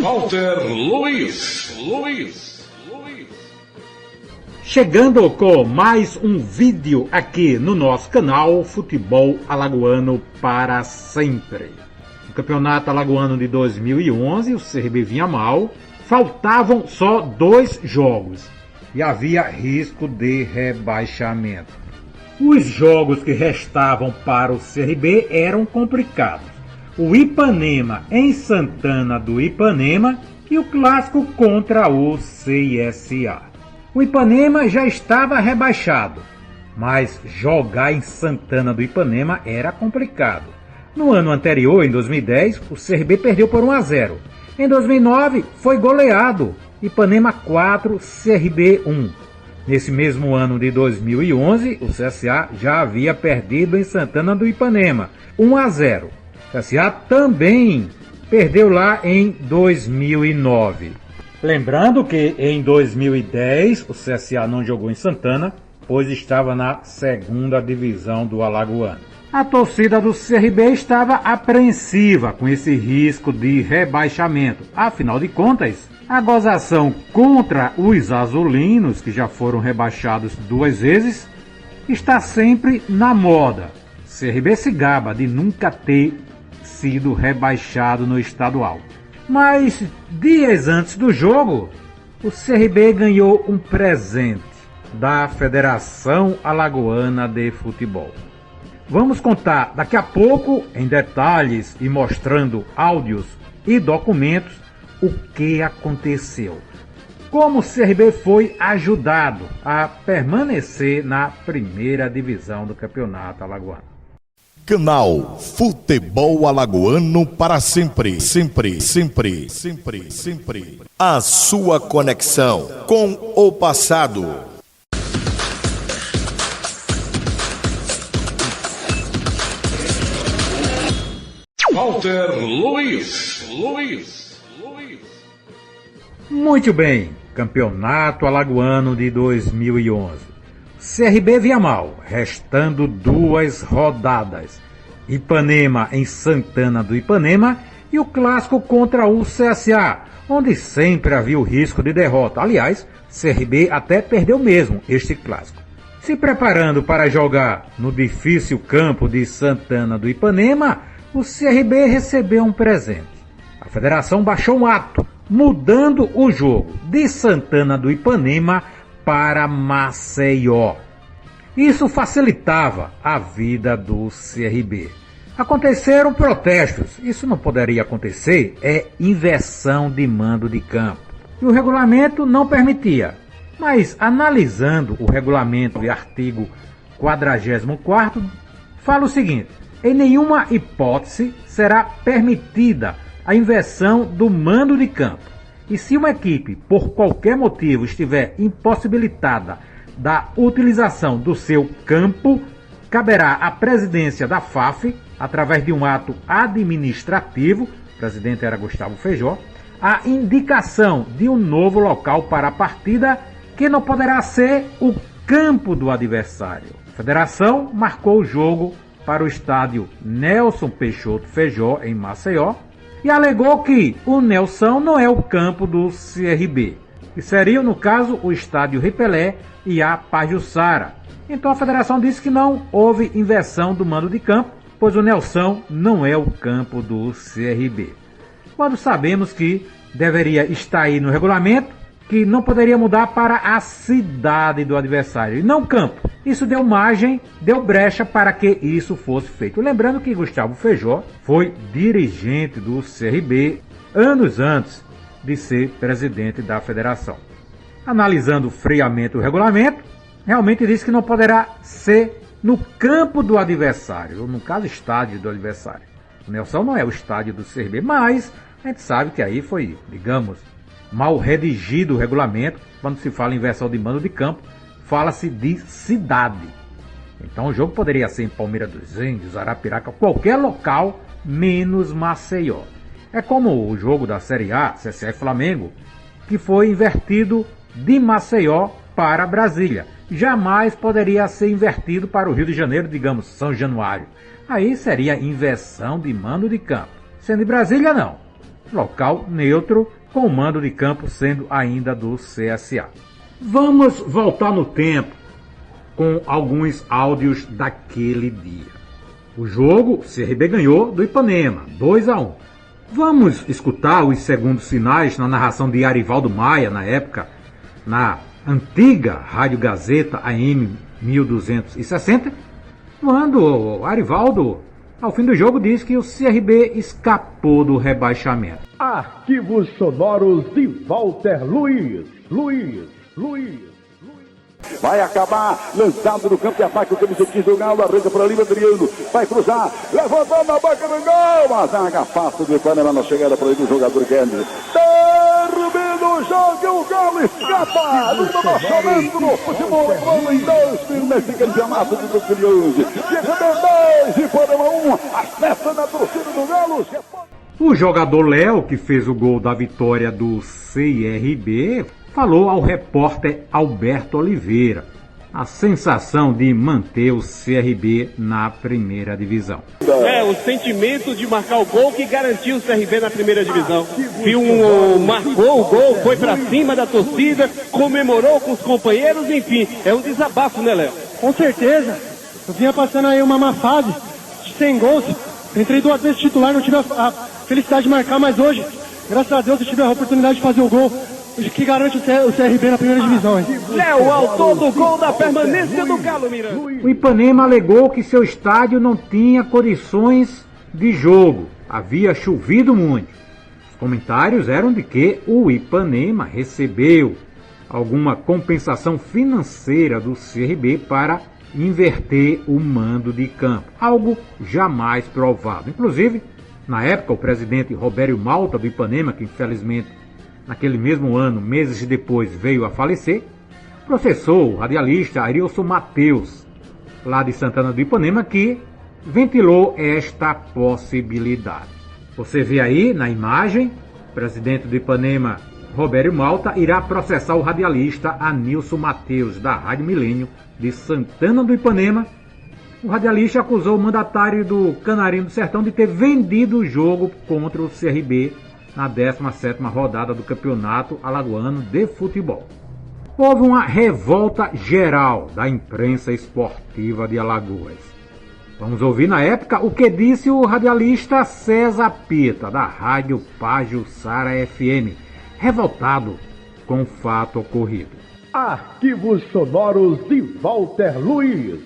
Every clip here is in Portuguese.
Walter Luiz. Chegando com mais um vídeo aqui no nosso canal Futebol Alagoano para Sempre. No Campeonato Alagoano de 2011, o CRB vinha mal, faltavam só 2 jogos e havia risco de rebaixamento. Os jogos que restavam para o CRB eram complicados. O Ipanema em Santana do Ipanema e o clássico contra o CSA. O Ipanema já estava rebaixado, mas jogar em Santana do Ipanema era complicado. No ano anterior, em 2010, o CRB perdeu por 1-0. Em 2009, foi goleado, Ipanema 4, CRB 1. Nesse mesmo ano de 2011, o CSA já havia perdido em Santana do Ipanema, 1-0. O CSA também perdeu lá em 2009. Lembrando que em 2010 o CSA não jogou em Santana, pois estava na 2ª divisão do Alagoano. A torcida do CRB estava apreensiva com esse risco de rebaixamento. Afinal de contas, a gozação contra os azulinos, que já foram rebaixados 2 vezes, está sempre na moda. O CRB se gaba de nunca ter sido rebaixado no estadual. Mas dias antes do jogo, o CRB ganhou um presente da Federação Alagoana de Futebol. Vamos contar daqui a pouco, em detalhes e mostrando áudios e documentos, o que aconteceu. Como o CRB foi ajudado a permanecer na 1ª divisão do Campeonato Alagoano. Canal Futebol Alagoano para sempre. A sua conexão com o passado. Walter Luiz. Muito bem, Campeonato Alagoano de 2011. CRB vinha mal, restando 2 rodadas. Ipanema em Santana do Ipanema e o clássico contra o CSA, onde sempre havia o risco de derrota. Aliás, CRB até perdeu mesmo este clássico. Se preparando para jogar no difícil campo de Santana do Ipanema, o CRB recebeu um presente. A federação baixou um ato, mudando o jogo de Santana do Ipanema para Maceió. Isso facilitava a vida do CRB. Aconteceram protestos. Isso não poderia acontecer, é inversão de mando de campo. E o regulamento não permitia. Mas analisando o regulamento e artigo 44º, fala o seguinte: em nenhuma hipótese será permitida a inversão do mando de campo. E se uma equipe, por qualquer motivo, estiver impossibilitada da utilização do seu campo, caberá à presidência da FAF, através de um ato administrativo, o presidente era Gustavo Feijó, a indicação de um novo local para a partida, que não poderá ser o campo do adversário. A federação marcou o jogo para o estádio Nelson Peixoto Feijó, em Maceió, e alegou que o Nelson não é o campo do CRB, que seria, no caso, o estádio Ripelé e a Pajuçara. Então a federação disse que não houve inversão do mando de campo, pois o Nelson não é o campo do CRB. Quando sabemos que deveria estar aí no regulamento, que não poderia mudar para a cidade do adversário e não campo. Isso deu margem, deu brecha para que isso fosse feito. Lembrando que Gustavo Feijó foi dirigente do CRB anos antes de ser presidente da federação. Analisando friamente o regulamento, realmente diz que não poderá ser no campo do adversário, ou no caso, estádio do adversário. O Nelson não é o estádio do CRB, mas a gente sabe que aí foi, digamos, mal redigido o regulamento. Quando se fala em inversão de mando de campo, fala-se de cidade. Então o jogo poderia ser em Palmeira dos Índios, Arapiraca, qualquer local, menos Maceió. É como o jogo da Série A, CSA e Flamengo, que foi invertido de Maceió para Brasília. Jamais poderia ser invertido para o Rio de Janeiro, digamos, São Januário. Aí seria inversão de mando de campo. Sendo em Brasília, não. local neutro, com o mando de campo sendo ainda do CSA. Vamos voltar no tempo com alguns áudios daquele dia. O jogo, o CRB ganhou do Ipanema, 2-1. Vamos escutar os segundos sinais na narração de Arivaldo Maia, na época, na antiga Rádio Gazeta AM 1260, quando o Arivaldo, ao fim do jogo, diz que o CRB escapou do rebaixamento. Arquivos sonoros de Walter Luiz. Vai acabar, lançado no campo de ataque, o camisa 15 do Galo, arranca para ali, Adriano, vai cruzar, levantou na boca do gol, a zaga afasta do Ipanema na chegada para ele, do jogador Kennedy, termina o jogo, o Galo escapa, no lançamento do futebol, bola em 2, nesse campeonato de 2011, chega 10, Ipanema 1, a festa na torcida do Galo. O jogador Léo, que fez o gol da vitória do CRB, falou ao repórter Alberto Oliveira a sensação de manter o CRB na primeira divisão. O sentimento de marcar o gol que garantiu o CRB na primeira divisão. Marcou o gol, foi pra cima da torcida, comemorou com os companheiros, enfim, é um desabafo, né, Léo? Com certeza. Eu vinha passando aí uma má fase, sem gols. Entrei 2 vezes titular, não tive a felicidade de marcar, mas hoje, graças a Deus, eu tive a oportunidade de fazer o gol que garante o CRB na primeira divisão. Léo, autor do gol da permanência do Galo Miranda. O Ipanema alegou que seu estádio não tinha condições de jogo. Havia chovido muito. Os comentários eram de que o Ipanema recebeu alguma compensação financeira do CRB para inverter o mando de campo. Algo jamais provado. Inclusive, na época, o presidente Robério Malta do Ipanema, que infelizmente naquele mesmo ano, meses depois, veio a falecer, processou o radialista Arilson Mateus, lá de Santana do Ipanema, que ventilou esta possibilidade. Você vê aí na imagem, o presidente do Ipanema, Robério Malta, irá processar o radialista Anilson Mateus, da Rádio Milênio, de Santana do Ipanema. O radialista acusou o mandatário do Canarinho do Sertão de ter vendido o jogo contra o CRB na 17ª rodada do Campeonato Alagoano de Futebol. Houve uma revolta geral da imprensa esportiva de Alagoas. Vamos ouvir na época o que disse o radialista César Pita, da Rádio Pajuçara FM, revoltado com o fato ocorrido. Arquivos sonoros de Walter Luiz.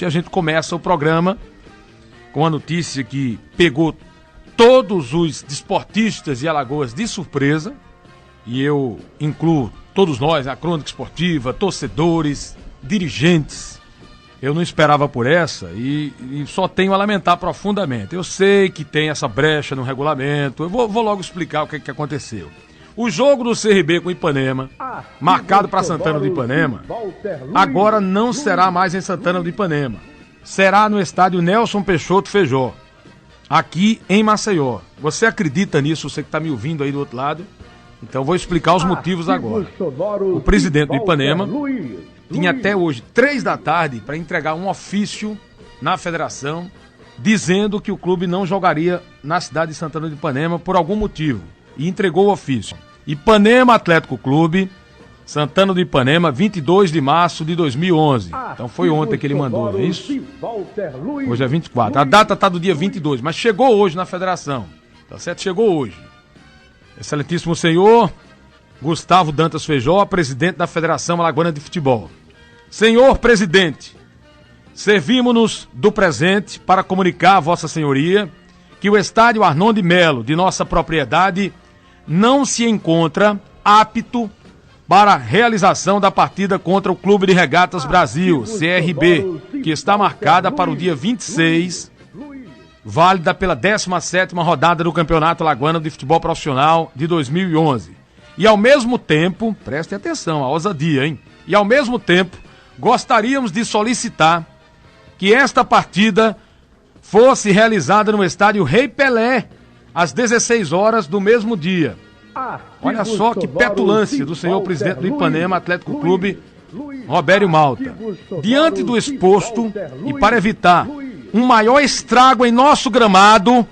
A gente começa o programa com a notícia que pegou todos os desportistas de Alagoas de surpresa, e eu incluo todos nós, a crônica esportiva, torcedores, dirigentes. Eu não esperava por essa e só tenho a lamentar profundamente. Eu sei que tem essa brecha no regulamento, eu vou logo explicar o que aconteceu. O jogo do CRB com o Ipanema, marcado para Santana do Ipanema, agora não será mais em Santana do Ipanema. Será no estádio Nelson Peixoto Feijó, aqui em Maceió. Você acredita nisso, você que está me ouvindo aí do outro lado? Então vou explicar os motivos agora. O presidente do Ipanema tinha até hoje, 3 da tarde, para entregar um ofício na federação, dizendo que o clube não jogaria na cidade de Santana do Ipanema por algum motivo. E entregou o ofício. Ipanema Atlético Clube, Santana do Ipanema, 22 de março de 2011. Então foi ontem que ele mandou, não é isso? Hoje é 24. A data está do dia 22, mas chegou hoje na federação. Tá certo? Chegou hoje. Excelentíssimo senhor Gustavo Dantas Feijó, presidente da Federação Alagoana de Futebol. Senhor presidente, servimos-nos do presente para comunicar a vossa senhoria que o estádio Arnon de Melo, de nossa propriedade, não se encontra apto para a realização da partida contra o Clube de Regatas Brasil, CRB, que está marcada para o dia 26, válida pela 17ª rodada do Campeonato Alagoano de Futebol Profissional de 2011. E ao mesmo tempo, preste atenção, a ousadia, hein? E ao mesmo tempo, gostaríamos de solicitar que esta partida fosse realizada no estádio Rei Pelé, às 16 horas do mesmo dia. Olha só que petulância do senhor presidente do Ipanema Atlético Clube, Robério Malta. Diante do exposto e para evitar um maior estrago em nosso gramado,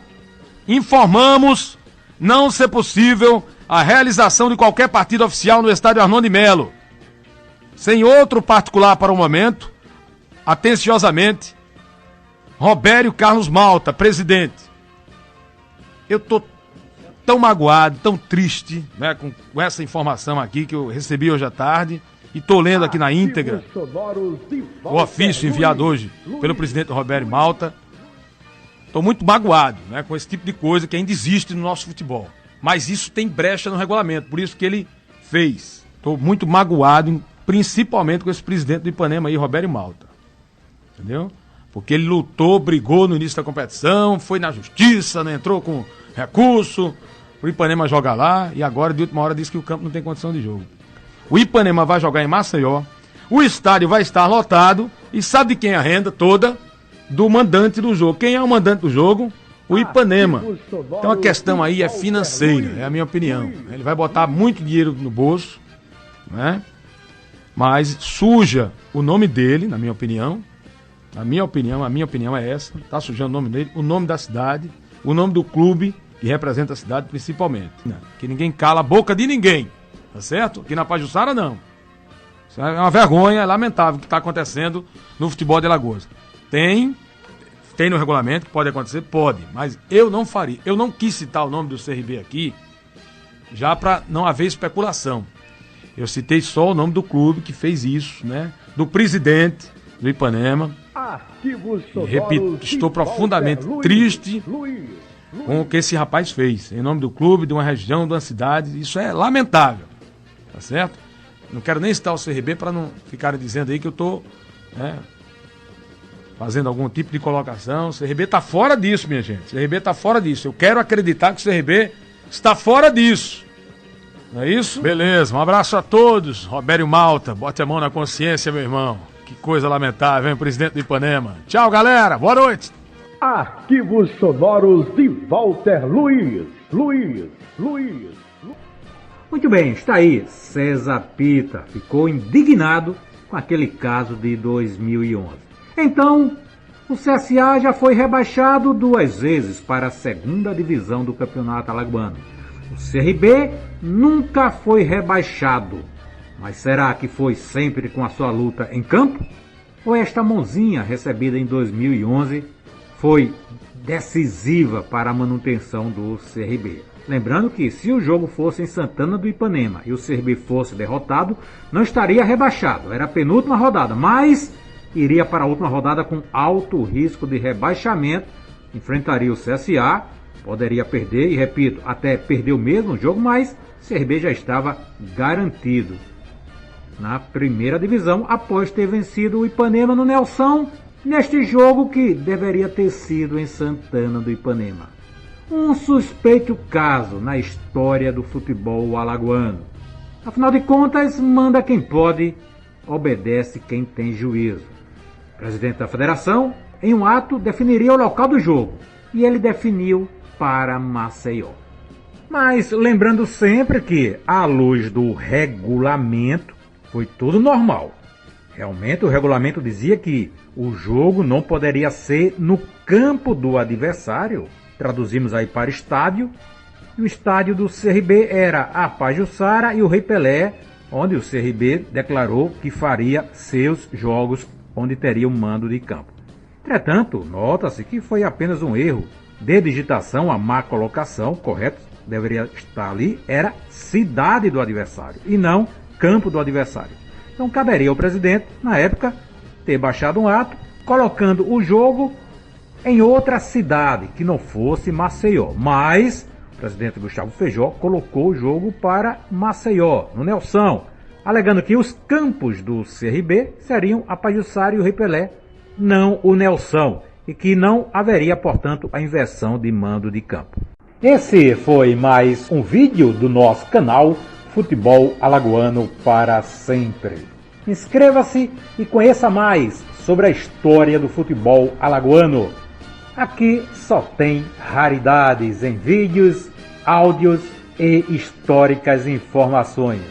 informamos não ser possível a realização de qualquer partida oficial no estádio Arnon de Melo. Sem outro particular para o momento, atenciosamente, Robério Carlos Malta, presidente. Eu tô tão magoado, tão triste, né, com essa informação aqui que eu recebi hoje à tarde e tô lendo aqui na íntegra o ofício enviado hoje pelo presidente Robério Malta. Tô muito magoado, né, com esse tipo de coisa que ainda existe no nosso futebol. Mas isso tem brecha no regulamento, por isso que ele fez. Tô muito magoado, principalmente com esse presidente do Ipanema aí, Robério Malta. Entendeu? Porque ele lutou, brigou no início da competição, foi na justiça, né, entrou com recurso, o Ipanema joga lá e agora de última hora diz que o campo não tem condição de jogo. O Ipanema vai jogar em Maceió, o estádio vai estar lotado e sabe de quem é a renda toda? Do mandante do jogo. Quem é o mandante do jogo? O Ipanema. Então a questão aí é financeira, é a minha opinião. Ele vai botar muito dinheiro no bolso, né? Mas suja o nome dele, na minha opinião. A minha opinião é essa. Tá sujando o nome dele, o nome da cidade, o nome do clube que representa a cidade principalmente. Que ninguém cala a boca de ninguém, tá certo? Aqui na Pajuçara não. Isso é uma vergonha, é lamentável o que está acontecendo no futebol de Alagoas. Tem no regulamento que pode acontecer? Pode, mas eu não faria. Eu não quis citar o nome do CRB aqui, já para não haver especulação. Eu citei só o nome do clube que fez isso, né? Do presidente do Ipanema. E repito, estou profundamente triste com o que esse rapaz fez. Em nome do clube, de uma região, de uma cidade. Isso é lamentável, tá certo? Não quero nem citar o CRB para não ficarem dizendo aí que eu estou, né, fazendo algum tipo de colocação. O CRB está fora disso, minha gente. O CRB está fora disso. Eu quero acreditar que o CRB está fora disso. Não é isso? Beleza, um abraço a todos. Robério Malta, bote a mão na consciência, meu irmão. Que coisa lamentável, hein, presidente do Ipanema. Tchau, galera. Boa noite. Arquivos sonoros de Walter Luiz. Muito bem, está aí. César Pita ficou indignado com aquele caso de 2011. Então, o CSA já foi rebaixado 2 vezes para a 2ª divisão do Campeonato Alagoano. O CRB nunca foi rebaixado. Mas será que foi sempre com a sua luta em campo? Ou esta mãozinha recebida em 2011 foi decisiva para a manutenção do CRB? Lembrando que se o jogo fosse em Santana do Ipanema e o CRB fosse derrotado, não estaria rebaixado. Era a penúltima rodada, mas iria para a última rodada com alto risco de rebaixamento. Enfrentaria o CSA, poderia perder, e repito, até perdeu mesmo o jogo, mas o CRB já estava garantido na 1ª divisão, após ter vencido o Ipanema no Nelson, neste jogo que deveria ter sido em Santana do Ipanema. Um suspeito caso na história do futebol alagoano. Afinal de contas, manda quem pode, obedece quem tem juízo. O presidente da federação, em um ato, definiria o local do jogo, e ele definiu para Maceió. Mas lembrando sempre que, à luz do regulamento, foi tudo normal. Realmente o regulamento dizia que o jogo não poderia ser no campo do adversário. Traduzimos aí para estádio. E o estádio do CRB era a Pajuçara e o Rei Pelé, onde o CRB declarou que faria seus jogos onde teria o mando de campo. Entretanto, nota-se que foi apenas um erro de digitação, a má colocação, correto? Deveria estar ali, era cidade do adversário e não campo do adversário. Então caberia ao presidente, na época, ter baixado um ato, colocando o jogo em outra cidade, que não fosse Maceió. Mas o presidente Gustavo Feijó colocou o jogo para Maceió, no Nelson, alegando que os campos do CRB seriam a Pajuçara e o Rei Pelé, não o Nelson, e que não haveria, portanto, a inversão de mando de campo. Esse foi mais um vídeo do nosso canal Futebol Alagoano para sempre. Inscreva-se e conheça mais sobre a história do futebol alagoano. Aqui só tem raridades em vídeos, áudios e históricas informações.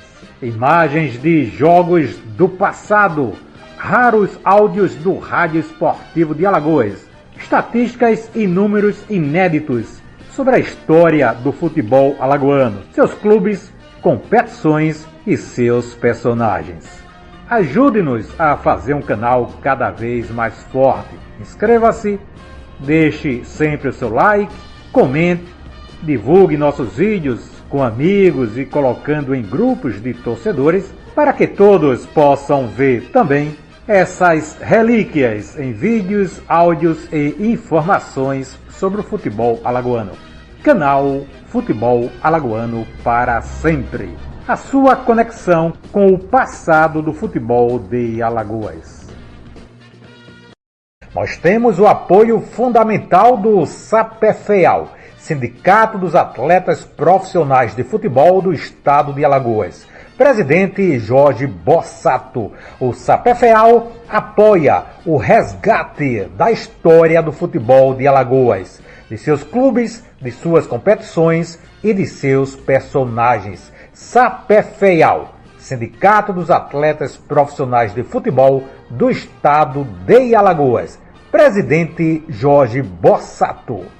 Imagens de jogos do passado, raros áudios do Rádio Esportivo de Alagoas, estatísticas e números inéditos sobre a história do futebol alagoano, seus clubes, competições e seus personagens. Ajude-nos a fazer um canal cada vez mais forte. Inscreva-se, deixe sempre o seu like, comente, divulgue nossos vídeos com amigos e colocando em grupos de torcedores para que todos possam ver também essas relíquias em vídeos, áudios e informações sobre o futebol alagoano. Canal Futebol Alagoano para sempre. A sua conexão com o passado do futebol de Alagoas. Nós temos o apoio fundamental do SAPEFEAL, Sindicato dos Atletas Profissionais de Futebol do Estado de Alagoas. Presidente Jorge Bossato. O SAPEFEAL apoia o resgate da história do futebol de Alagoas, de seus clubes, de suas competições e de seus personagens. SAPEFEAL, Sindicato dos Atletas Profissionais de Futebol do Estado de Alagoas. Presidente Jorge Bossato.